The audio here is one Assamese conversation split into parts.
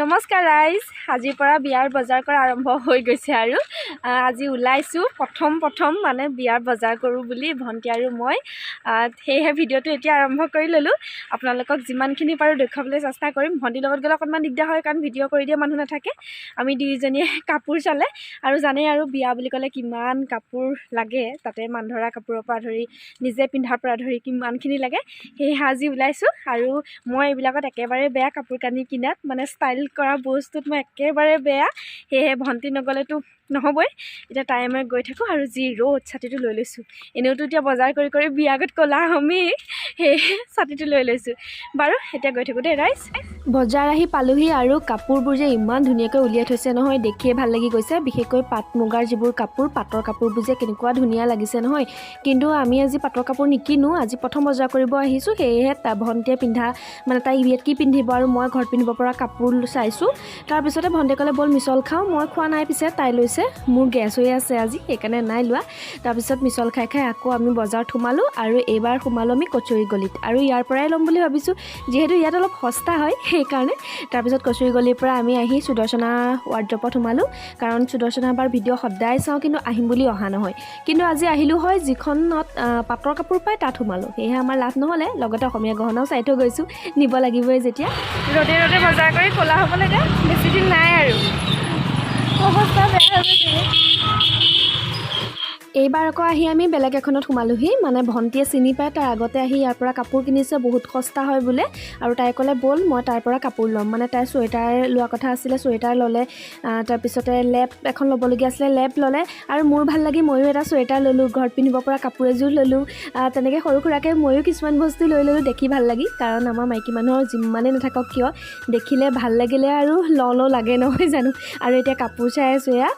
নমস্কাৰ ৰাইজ, আজিৰ পৰা বিয়াৰ বজাৰ কৰা আৰম্ভ হৈ গৈছে আৰু আজি ওলাইছোঁ প্ৰথম মানে বিয়াৰ বজাৰ কৰোঁ বুলি ভণ্টি আৰু মই। সেয়েহে ভিডিঅ'টো এতিয়া আৰম্ভ কৰি ল'লোঁ। আপোনালোকক যিমানখিনি পাৰোঁ দেখুৱাবলৈ চেষ্টা কৰিম। ভণ্টিৰ লগত গ'লে অকণমান দিগদাৰ হয়, কাৰণ ভিডিঅ' কৰি দিয়া মানুহ নাথাকে। আমি দুয়োজনীয়ে কাপোৰ চালে আৰু জানেই আৰু বিয়া বুলি ক'লে কিমান কাপোৰ লাগে, তাতে মান ধৰা কাপোৰৰ পৰা ধৰি নিজে পিন্ধাৰ পৰা ধৰি কিমানখিনি লাগে। সেয়েহে আজি ওলাইছোঁ আৰু মই এইবিলাকত একেবাৰে বেয়া, কাপোৰ কানি কিনাত মানে ষ্টাইল কৰা বস্তুত মই একেবাৰে বেয়া। সেয়েহে ভণ্টি নগ'লেতো নহ'বই। এতিয়া টাইমে গৈ থাকোঁ আৰু যি ৰ'দ, ছাতিটো লৈ লৈছোঁ। এনেওতো এতিয়া বজাৰ কৰি কৰি বিয়া আগত ক'লা হমেই, সেয়েহে ছাতিটো লৈ লৈছোঁ। বাৰু এতিয়া গৈ থাকোঁ দেই ৰাইজ। বজাৰ আহি পালোহি আৰু কাপোৰবোৰ যে ইমান ধুনীয়াকৈ উলিয়াই থৈছে নহয়, দেখিয়ে ভাল লাগি গৈছে। বিশেষকৈ পাট মুগাৰ যিবোৰ কাপোৰ, পাটৰ কাপোৰবোৰ যে কেনেকুৱা ধুনীয়া লাগিছে নহয়। কিন্তু আমি আজি পাটৰ কাপোৰ নিকিনো, আজি প্ৰথম বজাৰ কৰিব আহিছোঁ। সেয়েহে ভণ্টিয়ে পিন্ধা মানে তাই বিয়াত কি পিন্ধিব আৰু মই ঘৰত পিন্ধিব পৰা কাপোৰ চাইছোঁ। তাৰপিছতে ভণ্টিয়ে ক'লে ব'ল মিছল খাওঁ। মই খোৱা নাই, পিছে তাই লৈছে। মোৰ গেছ হৈ আছে আজি, সেইকাৰণে নাই লোৱা। তাৰপিছত মিছল খাই আকৌ আমি বজাৰত সোমালোঁ আৰু এইবাৰ সোমালোঁ আমি কচুৰি গলিত। আৰু ইয়াৰ পৰাই ল'ম বুলি ভাবিছোঁ, যিহেতু ইয়াত অলপ সস্তা হয় সেইকাৰণে। তাৰপিছত কচুৰি গলিৰ পৰা আমি আহি সুদৰ্শনা ৱাৰ্ড্ৰপত সোমালোঁ, কাৰণ সুদৰ্শনা বাৰ ভিডিঅ' সদায় চাওঁ, কিন্তু আহিম বুলি অহা নহয়। কিন্তু আজি আহিলোঁ হয়, যিখনত পাটৰ কাপোৰ পায় তাত সোমালোঁ। সেয়েহে আমাৰ লাভ নহ'লে, লগতে অসমীয়া গহনাও চাই থৈ গৈছোঁ, নিব লাগিবই যেতিয়া। ৰ'দে ৰ'দে বজাৰ কৰি ক'লা হ'বলৈ এতিয়া বেছি দিন নাই আৰু অৱস্থা বেয়া হৈ গৈছে। এইবাৰ আকৌ আহি আমি বেলেগ এখনত সোমালোহি, মানে ভণ্টিয়ে চিনি পায়, তাৰ আগতে আহি ইয়াৰ পৰা কাপোৰ কিনিছে, বহুত সস্তা হয় বোলে। আৰু তাই ক'লে ব'ল মই তাইৰ পৰা কাপোৰ ল'ম। মানে তাই চুৱেটাৰ লোৱা কথা আছিলে, চুৱেটাৰ ল'লে। তাৰপিছতে লেপ এখন ল'বলগীয়া আছিলে, লেপ ল'লে। আৰু মোৰ ভাল লাগি ময়ো এটা চুৱেটাৰ ল'লোঁ, ঘৰত পিন্ধিব পৰা কাপোৰ এযোৰ ল'লোঁ। তেনেকৈ সৰু সুৰাকৈ ময়ো কিছুমান বস্তু লৈ ল'লোঁ, দেখি ভাল লাগি। কাৰণ আমাৰ মাইকী মানুহৰ যিমানেই নাথাকক কিয়, দেখিলে ভাল লাগিলে আৰু লওঁ লাগে নহয় জানো। আৰু এতিয়া কাপোৰ চাই আছোঁ এয়া,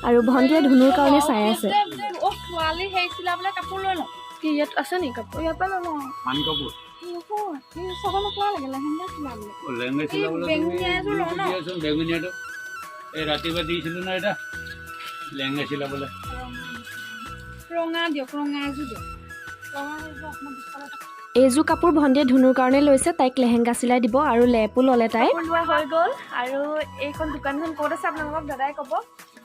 আৰু ভণ্টিয়ে ধুনুৰ কাৰণে চাই আছে। ছোৱালী হেৰিছিলা বোলে কাপোৰ লৈ লওঁ। কি ইয়াত আছে নি কাপোৰ? ইয়াৰ পৰা লৈ লওঁ। পান কাপোৰ চাব নোপোৱা লাগে লেহেংগা চিলাবলৈ। লেহেংগা চিলাবলৈ বেঙুনীয়া এযোৰ লওঁ ন? বেঙুনীয়াটো এই ৰাতিপুৱা দিছিলোঁ ন, এটা লেহেংগা চিলাবলৈ। ৰঙা দিয়ক, ৰঙা এযোৰ দিয়ক। ৰঙা এযোৰ আপোনাৰ 20 টকা। এইযোৰ কাপোৰ ভণ্টিয়ে ধুনুৰ কাৰণে লৈছে, তাইক লেহেংগা চিলাই দিব আৰু লেপো ল'লে তাই। লোৱা হৈ গ'ল। আৰু এইখন দোকানখন ক'ত আছে আপোনালোকক দাদাই ক'ব।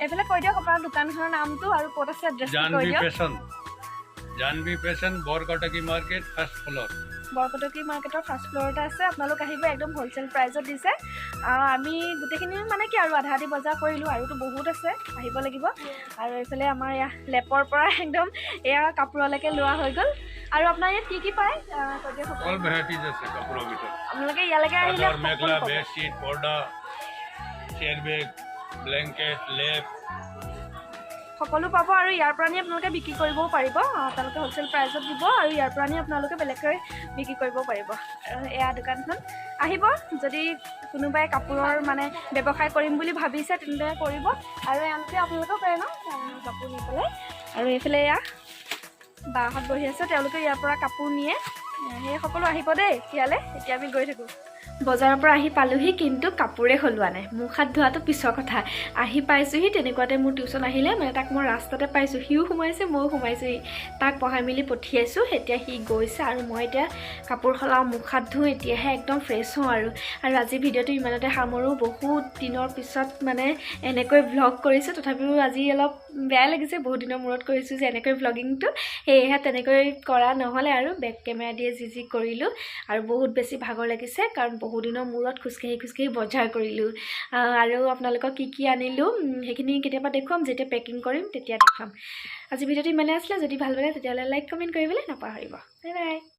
এইফালে কৈ দিয়ক আপোনাৰ দোকানখনৰ নামটো আৰু ক'ত আছে এড্ৰেছটো কৈ দিয়ক। Jahnavi fashion, Borkotoky market, first floor. Borkotoky মাৰ্কেটৰ ফাৰ্ষ্ট ফ্ল'ৰতে আছে। আপোনালোক আহিব, একদম হ'লচেল প্ৰাইজত দিছে। আমি গোটেইখিনি মানে কি আৰু আধা আধি বজাৰ কৰিলোঁ, আৰুতো বহুত আছে, আহিব লাগিব। আৰু এইফালে আমাৰ এয়া লেপৰ পৰা একদম এয়া কাপোৰলৈকে লোৱা হৈ গ'ল। আৰু আপোনাৰ ইয়াত কি পায় কৈ দিয়ক। অল ভেৰাইটিজ আছে কাপোৰৰ ভিতৰত। আপোনালোকে ইয়ালৈকে আহিলে চাদৰ, মেখেলা, বেডশ্বীট, পৰ্দা, চেয়াৰ বেগ, ব্লেংকেট, লেপ সকলো পাব। আৰু ইয়াৰ পৰা নি আপোনালোকে বিক্ৰী কৰিবও পাৰিব। আপোনালোকে হ'লচেল প্ৰাইজত দিব আৰু ইয়াৰ পৰা নি আপোনালোকে বেলেগকৈ বিক্ৰী কৰিব পাৰিব। আৰু এয়া দোকানখন আহিব, যদি কোনোবাই কাপোৰৰ মানে ব্যৱসায় কৰিম বুলি ভাবিছে তেন্তে কৰিব। আৰু এওঁলোকে আপোনালোকেও পাৰে ন কাপোৰ নি পেলাই। আৰু এইফালে এয়া বাহঁত বহি আছে, তেওঁলোকে ইয়াৰ পৰা কাপোৰ নিয়ে। সেই সকলো আহিব দেই ইয়ালৈ। এতিয়া আমি গৈ থাকোঁ। বজাৰৰ পৰা আহি পালোহি, কিন্তু কাপোৰে সলোৱা নাই। মুখ হাত ধোৱাটো পিছৰ কথা। আহি পাইছোঁহি, তেনেকুৱাতে মোৰ টিউশ্যন আহিলে, মানে তাক মই ৰাস্তাতে পাইছোঁ। সিও সোমাইছে, ময়ো সোমাইছোঁহি। তাক পঢ়াই মেলি পঠিয়াইছোঁ, এতিয়া সি গৈছে আৰু মই এতিয়া কাপোৰ সলাওঁ, মুখ হাত ধুওঁ, এতিয়াহে একদম ফ্ৰেছ হওঁ। আৰু আজি ভিডিঅ'টো ইমানতে সামৰোঁ। বহুত দিনৰ পিছত মানে এনেকৈ ভ্লগ কৰিছোঁ, তথাপিও আজি অলপ বেয়া লাগিছে, বহুত দিনৰ মূৰত কৰিছোঁ যে এনেকৈ ভ্লগিংটো। সেয়েহে তেনেকৈ কৰা নহ'লে আৰু বেক কেমেৰা দিয়ে যি কৰিলোঁ। আৰু বহুত বেছি ভাগৰ লাগিছে, কাৰণ বহু দিনৰ মূৰত খোজকাঢ়ি বজাৰ কৰিলোঁ। আৰু আপোনালোকক কি আনিলোঁ সেইখিনি কেতিয়াবা দেখুৱাম, যেতিয়া পেকিং কৰিম তেতিয়া দেখুৱাম। আজি ভিডিঅ'টো ইমানে আছিলে। যদি ভাল লাগে তেতিয়াহ'লে লাইক কমেণ্ট কৰিবলৈ নাপাহৰিব। Bye bye.